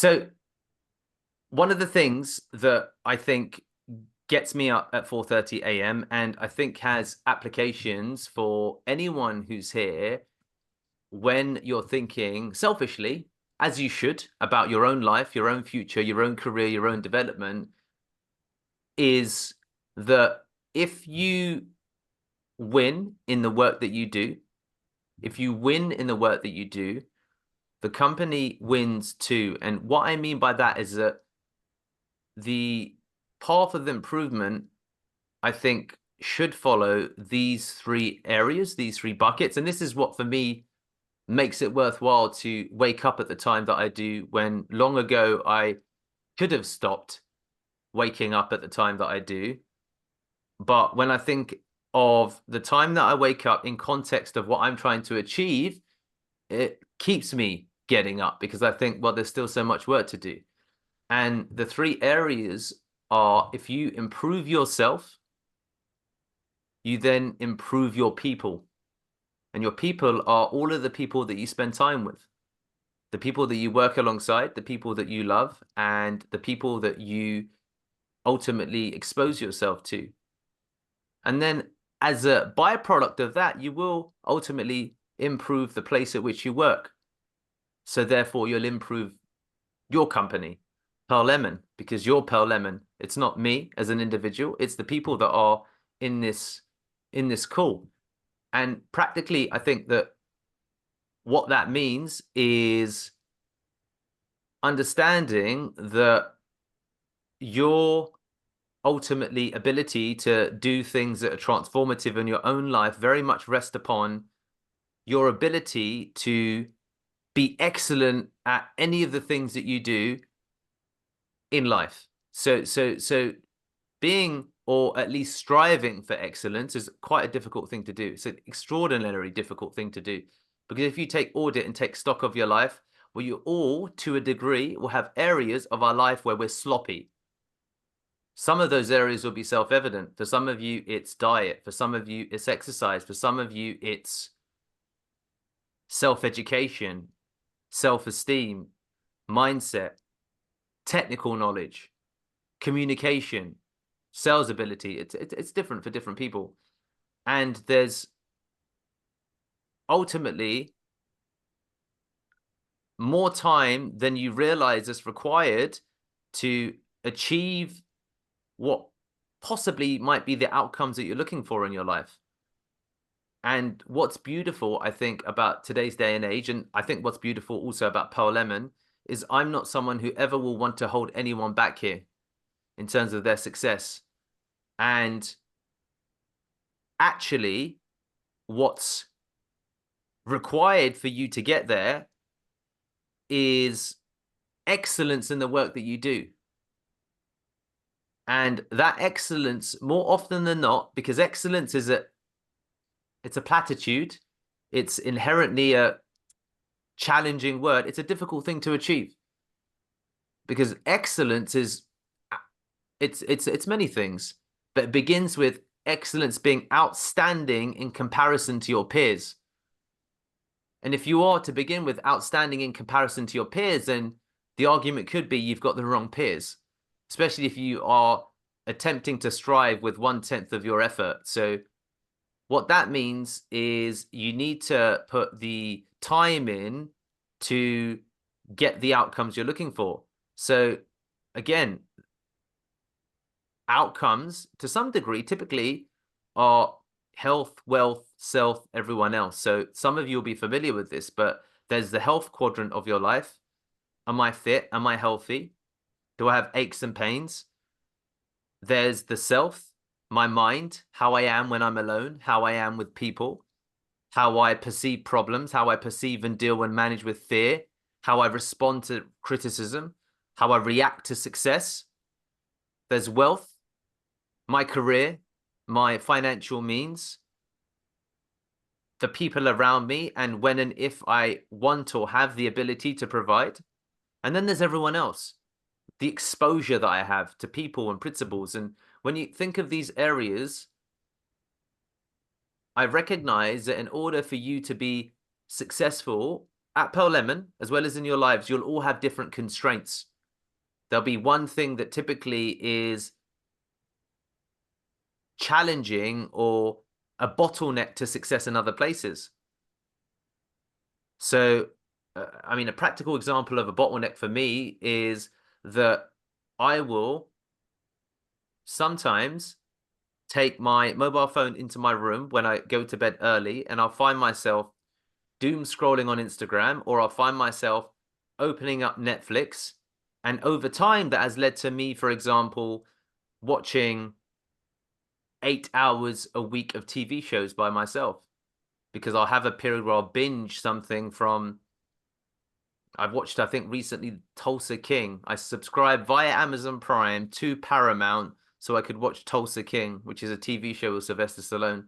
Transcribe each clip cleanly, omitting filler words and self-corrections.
So one of the things that I think gets me up at 4:30 a.m. and I think has applications for anyone who's here when you're thinking selfishly, as you should, about your own life, your own future, your own career, your own development, is that if you win in the work that you do, if you win in the work that you do, the company wins too. And what I mean by that is that the path of improvement, I think, should follow these three areas, these three buckets. And this is what, for me, makes it worthwhile to wake up at the time that I do, when long ago I could have stopped waking up at the time that I do. But when I think of the time that I wake up in context of what I'm trying to achieve, it keeps me getting up because I think, well, there's still so much work to do. And the three areas are: if you improve yourself, you then improve your people. And your people are all of the people that you spend time with, the people that you work alongside, the people that you love, and the people that you ultimately expose yourself to. And then as a byproduct of that, you will ultimately improve the place at which you work. So therefore, you'll improve your company, Pearl Lemon, because you're Pearl Lemon. It's not me as an individual. It's the people that are in this call. And practically, I think that what that means is understanding that your ultimately ability to do things that are transformative in your own life very much rest upon your ability to be excellent at any of the things that you do in life. So being, or at least striving for excellence, is quite a difficult thing to do. It's an extraordinarily difficult thing to do, because if you take audit and take stock of your life, well, you all, to a degree, will have areas of our life where we're sloppy. Some of those areas will be self-evident. For some of you, it's diet. For some of you, it's exercise. For some of you, it's self-education, self-esteem, mindset, technical knowledge, communication, sales ability. It's different for different people. And there's ultimately more time than you realize is required to achieve what possibly might be the outcomes that you're looking for in your life. And what's beautiful, I think, about today's day and age, and I think what's beautiful also about Pearl Lemon, is I'm not someone who ever will want to hold anyone back here in terms of their success. And actually, what's required for you to get there is excellence in the work that you do. And that excellence, more often than not, because excellence is it's a platitude, it's inherently a challenging word, it's a difficult thing to achieve. Because excellence is, it's many things, but it begins with excellence being outstanding in comparison to your peers. And if you are to begin with outstanding in comparison to your peers, then the argument could be you've got the wrong peers, especially if you are attempting to strive with 1/10 of your effort. So what that means is you need to put the time in to get the outcomes you're looking for. So again, outcomes to some degree typically are health, wealth, self, everyone else. So some of you will be familiar with this, but there's the health quadrant of your life. Am I fit? Am I healthy? Do I have aches and pains? There's the self, my mind, how I am when I'm alone, how I am with people, how I perceive problems, how I perceive and deal and manage with fear, how I respond to criticism, how I react to success. There's wealth, my career, my financial means, the people around me, and when and if I want or have the ability to provide. And then there's everyone else, the exposure that I have to people and principles. And when you think of these areas, I recognize that in order for you to be successful at Pearl Lemon, as well as in your lives, you'll all have different constraints. There'll be one thing that typically is challenging or a bottleneck to success in other places. So, I mean, a practical example of a bottleneck for me is that I will sometimes take my mobile phone into my room when I go to bed early, and I'll find myself doom scrolling on Instagram, or I'll find myself opening up Netflix. And over time, that has led to me, for example, watching 8 hours a week of TV shows by myself, because I'll have a period where I'll binge something from. I've watched, I think, recently Tulsa King. I subscribed via Amazon Prime to Paramount so I could watch Tulsa King, which is a TV show with Sylvester Stallone.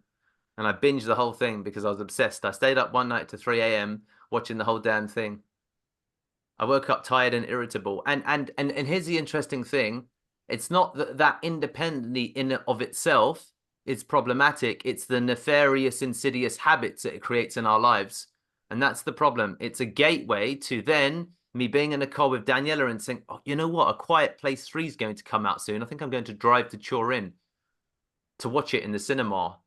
And I binged the whole thing because I was obsessed. I stayed up one night to 3 a.m. watching the whole damn thing. I woke up tired and irritable. And here's the interesting thing. It's not that independently in and of itself is problematic. It's the nefarious, insidious habits that it creates in our lives. And that's the problem. It's a gateway to then me being in a call with Daniela and saying, oh, you know what? A Quiet Place 3 is going to come out soon. I think I'm going to drive to Turin to watch it in the cinema.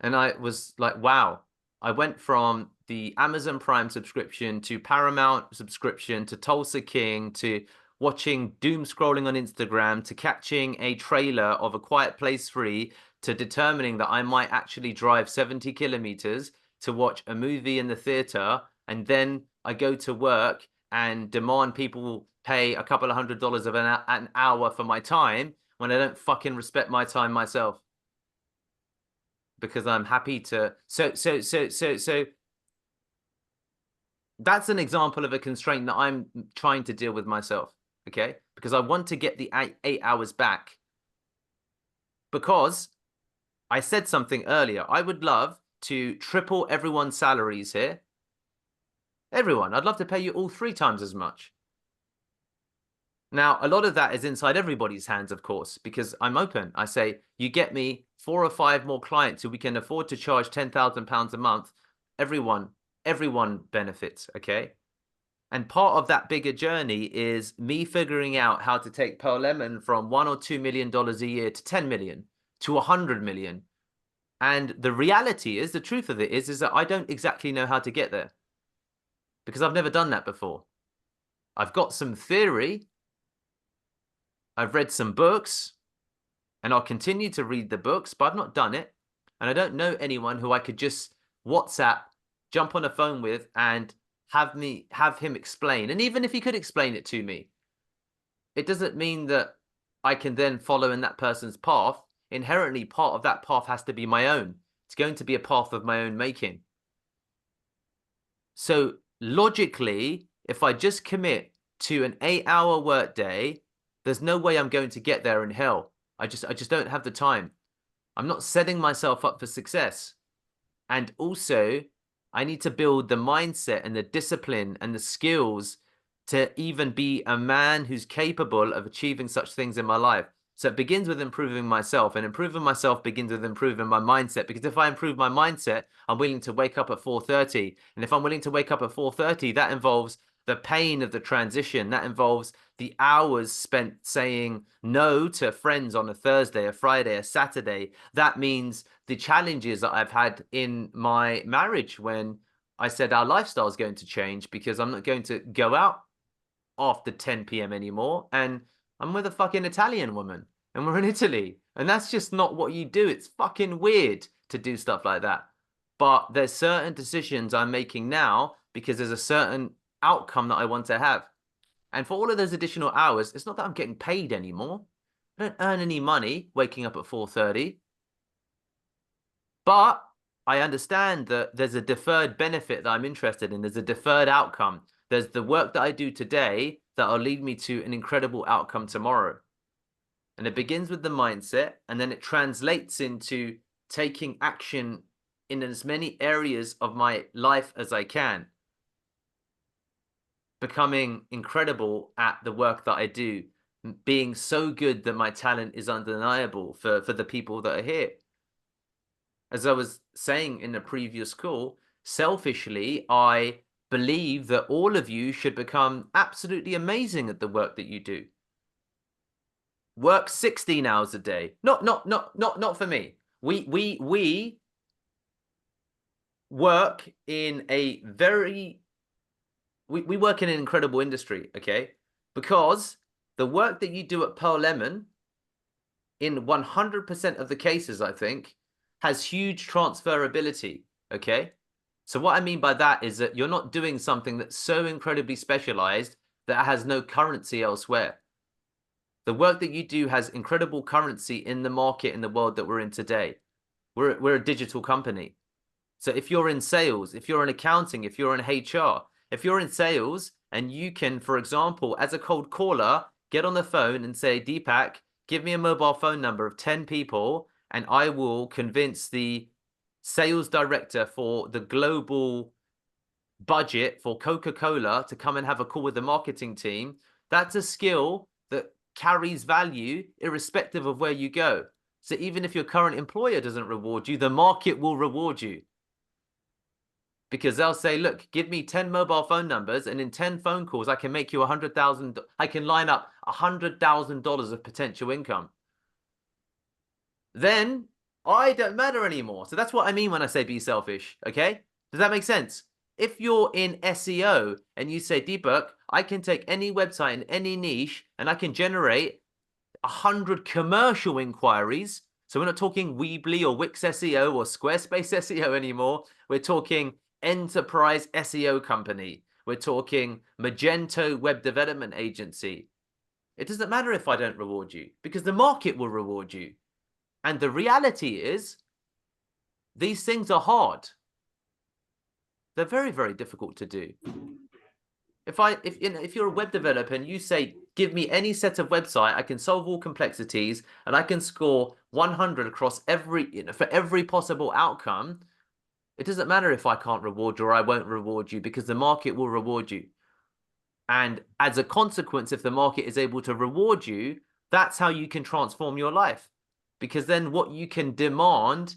And I was like, wow. I went from the Amazon Prime subscription to Paramount subscription to Tulsa King to watching doom scrolling on Instagram to catching a trailer of A Quiet Place 3 to determining that I might actually drive 70 kilometers to watch a movie in the theater. And then I go to work and demand people pay a couple of $100 of an hour for my time when I don't fucking respect my time myself. Because I'm happy to. So that's an example of a constraint that I'm trying to deal with myself. Okay, because I want to get the 8 hours back. Because I said something earlier. I would love to triple everyone's salaries here. Everyone. I'd love to pay you all 3 times as much. Now, a lot of that is inside everybody's hands, of course, because I'm open. I say, you get me 4 or 5 more clients who we can afford to charge £10,000 a month. Everyone benefits, okay? And part of that bigger journey is me figuring out how to take Pearl Lemon from $1 or $2 million a year to 10 million to 100 million. And the reality is, the truth of it is that I don't exactly know how to get there because I've never done that before. I've got some theory. I've read some books, and I'll continue to read the books, but I've not done it. And I don't know anyone who I could just WhatsApp, jump on a phone with, and have him explain. And even if he could explain it to me, it doesn't mean that I can then follow in that person's path. Inherently, part of that path has to be my own. It's going to be a path of my own making. So logically, if I just commit to an 8-hour workday, there's no way I'm going to get there in hell. I just don't have the time. I'm not setting myself up for success. And also, I need to build the mindset and the discipline and the skills to even be a man who's capable of achieving such things in my life. So it begins with improving myself, and improving myself begins with improving my mindset. Because if I improve my mindset, I'm willing to wake up at 4:30. And if I'm willing to wake up at 4:30, that involves the pain of the transition. That involves the hours spent saying no to friends on a Thursday, a Friday, a Saturday. That means the challenges that I've had in my marriage when I said our lifestyle is going to change because I'm not going to go out after 10 p.m. anymore. And I'm with a fucking Italian woman and we're in Italy. And that's just not what you do. It's fucking weird to do stuff like that. But there's certain decisions I'm making now because there's a certain outcome that I want to have. And for all of those additional hours, it's not that I'm getting paid anymore. I don't earn any money waking up at 4:30. But I understand that there's a deferred benefit that I'm interested in. There's a deferred outcome. There's the work that I do today that'll lead me to an incredible outcome tomorrow. And it begins with the mindset, and then it translates into taking action in as many areas of my life as I can, becoming incredible at the work that I do, being so good that my talent is undeniable for the people that are here. As I was saying in the previous call, selfishly, I believe that all of you should become absolutely amazing at the work that you do. Work 16 hours a day. Not for me. We work in a very we work in an incredible industry, okay? Because the work that you do at Pearl Lemon, in 100% of the cases, I think, has huge transferability, okay? So what I mean by that is that you're not doing something that's so incredibly specialized that it has no currency elsewhere. The work that you do has incredible currency in the market in the world that we're in today. We're a digital company. So if you're in sales, if you're in accounting, if you're in HR, if you're in sales and you can, for example, as a cold caller, get on the phone and say, Deepak, give me a mobile phone number of 10 people and I will convince the sales director for the global budget for Coca-Cola to come and have a call with the marketing team. That's a skill that carries value irrespective of where you go. So even if your current employer doesn't reward you, the market will reward you. Because they'll say, look, give me 10 mobile phone numbers, and in 10 phone calls, I can make you $100,000. I can line up $100,000 of potential income. Then I don't matter anymore. So that's what I mean when I say be selfish. Okay? Does that make sense? If you're in SEO and you say, Deepak, I can take any website in any niche and I can generate 100 commercial inquiries. So we're not talking Weebly or Wix SEO or Squarespace SEO anymore. We're talking enterprise SEO company. We're talking Magento web development agency. It doesn't matter if I don't reward you because the market will reward you. And the reality is these things are hard. They're very, very difficult to do. If you're a web developer and you say, give me any set of website, I can solve all complexities and I can score 100 across for every possible outcome, it doesn't matter if I can't reward you or I won't reward you because the market will reward you. And as a consequence, if the market is able to reward you, that's how you can transform your life. Because then what you can demand,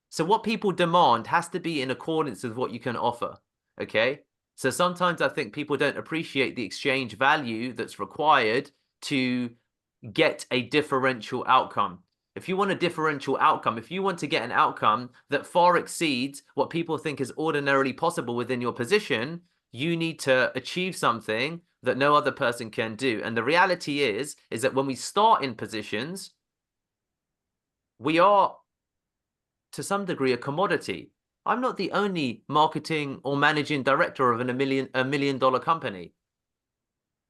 so what people demand has to be in accordance with what you can offer. Okay? So sometimes I think people don't appreciate the exchange value that's required to get a differential outcome. If you want a differential outcome, if you want to get an outcome that far exceeds what people think is ordinarily possible within your position, you need to achieve something that no other person can do. And the reality is that when we start in positions, we are to some degree a commodity. I'm not the only marketing or managing director of a million dollar company.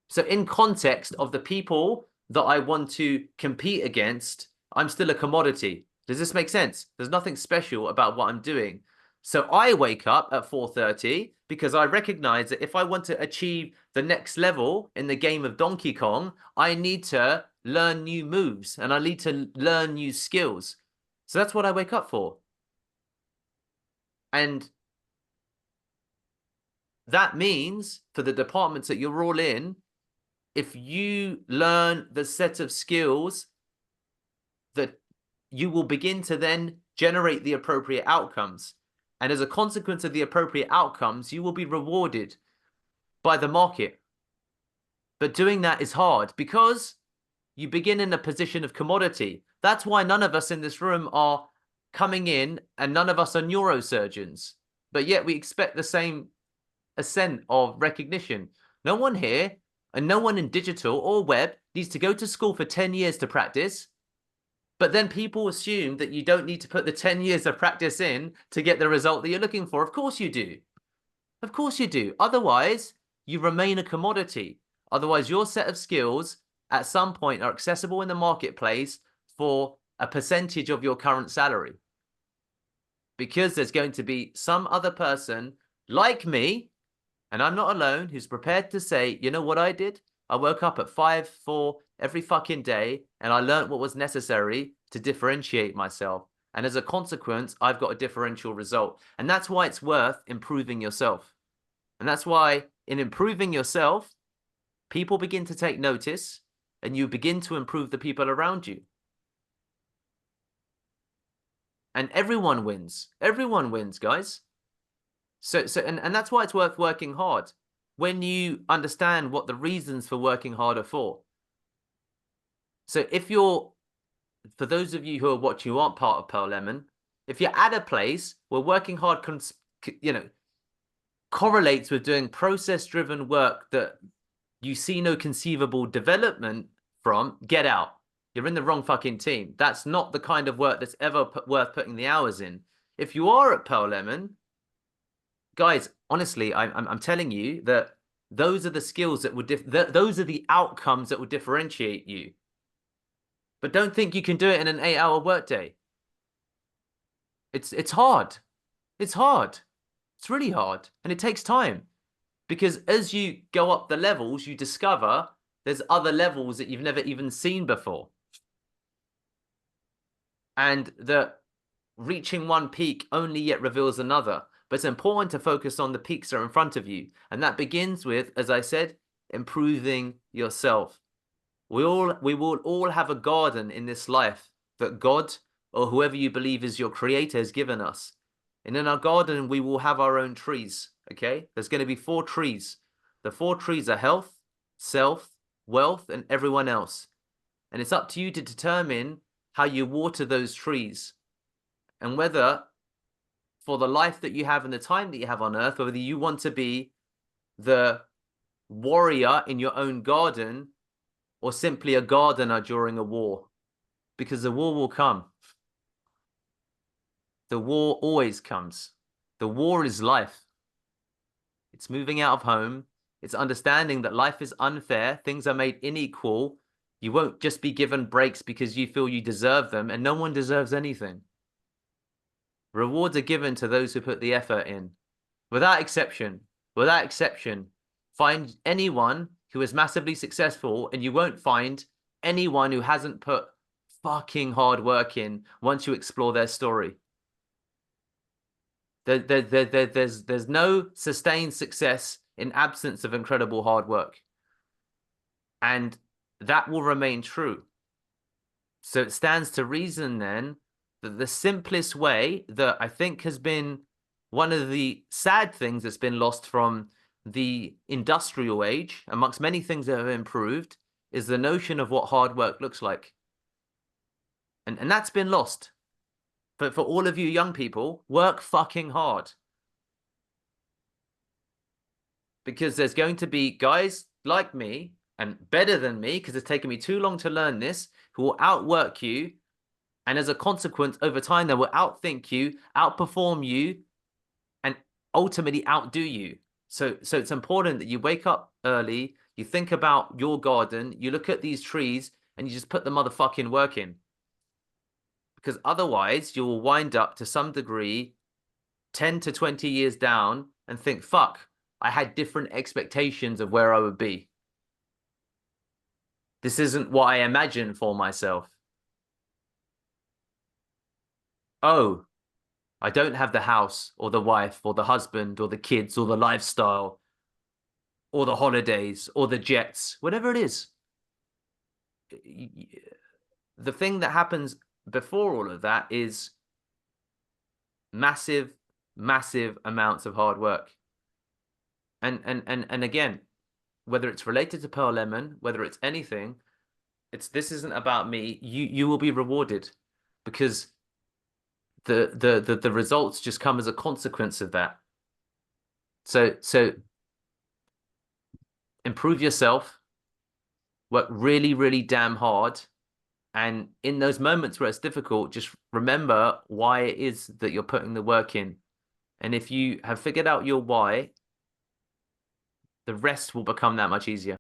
So in context of the people that I want to compete against, I'm still a commodity. Does this make sense? There's nothing special about what I'm doing. So I wake up at 4:30 because I recognize that if I want to achieve the next level in the game of Donkey Kong, I need to learn new moves and I need to learn new skills. So that's what I wake up for. And that means for the departments that you're all in, if you learn the set of skills that you will begin to then generate the appropriate outcomes. And as a consequence of the appropriate outcomes, you will be rewarded by the market. But doing that is hard because you begin in a position of commodity. That's why none of us in this room are coming in and none of us are neurosurgeons. But yet we expect the same ascent of recognition. No one here and no one in digital or web needs to go to school for 10 years to practice. But then people assume that you don't need to put the 10 years of practice in to get the result that you're looking for. Of course you do. Of course you do. Otherwise, you remain a commodity. Otherwise, your set of skills at some point are accessible in the marketplace for a percentage of your current salary. Because there's going to be some other person like me, and I'm not alone, who's prepared to say, you know what I did? I woke up at 5-4 every fucking day and I learned what was necessary to differentiate myself. And as a consequence, I've got a differential result. And that's why it's worth improving yourself. And that's why in improving yourself, people begin to take notice and you begin to improve the people around you. And everyone wins. Everyone wins, guys. And that's why it's worth working hard when you understand what the reasons for working hard are for. So if you're, for those of you who are watching who aren't part of Pearl Lemon, if you're at a place where working hard correlates with doing process-driven work that you see no conceivable development from, get out. You're in the wrong fucking team. That's not the kind of work that's ever worth putting the hours in. If you are at Pearl Lemon, guys, honestly, I'm telling you that those are the skills that would those are the outcomes that would differentiate you. But don't think you can do it in an 8-hour workday. It's hard. It's hard. It's really hard, and it takes time because as you go up the levels, you discover there's other levels that you've never even seen before, and that reaching one peak only yet reveals another. But it's important to focus on the peaks that are in front of you, and that begins with, as I said, improving yourself. We will all have a garden in this life that God or whoever you believe is your creator has given us. And in our garden, we will have our own trees, okay? There's going to be 4 trees. The 4 trees are health, self, wealth, and everyone else. And it's up to you to determine how you water those trees and whether for the life that you have and the time that you have on earth, whether you want to be the warrior in your own garden or simply a gardener during a war, because the war will come. The war always comes. The war is life. It's moving out of home. It's understanding that life is unfair. Things are made unequal. You won't just be given breaks because you feel you deserve them, and no one deserves anything. Rewards are given to those who put the effort in. Without exception, find anyone who is massively successful, and you won't find anyone who hasn't put fucking hard work in once you explore their story. There's no sustained success in absence of incredible hard work. And that will remain true. So it stands to reason then that the simplest way that I think has been one of the sad things that's been lost from the industrial age, amongst many things that have improved, is the notion of what hard work looks like. And that's been lost. But for all of you young people, work fucking hard. Because there's going to be guys like me, and better than me, because it's taken me too long to learn this, who will outwork you. And as a consequence, over time, they will outthink you, outperform you, and ultimately outdo you. So it's important that you wake up early, you think about your garden, you look at these trees, and you just put the motherfucking work in. Because otherwise, you will wind up to some degree 10 to 20 years down and think, fuck, I had different expectations of where I would be. This isn't what I imagined for myself. Oh, I don't have the house or the wife or the husband or the kids or the lifestyle or the holidays or the jets, whatever it is. The thing that happens before all of that is massive, massive amounts of hard work. And again, whether it's related to Pearl Lemon, whether it's anything, this isn't about me. You will be rewarded because the results just come as a consequence of that. So improve yourself, work really, really damn hard. And in those moments where it's difficult, just remember why it is that you're putting the work in. And if you have figured out your why, the rest will become that much easier.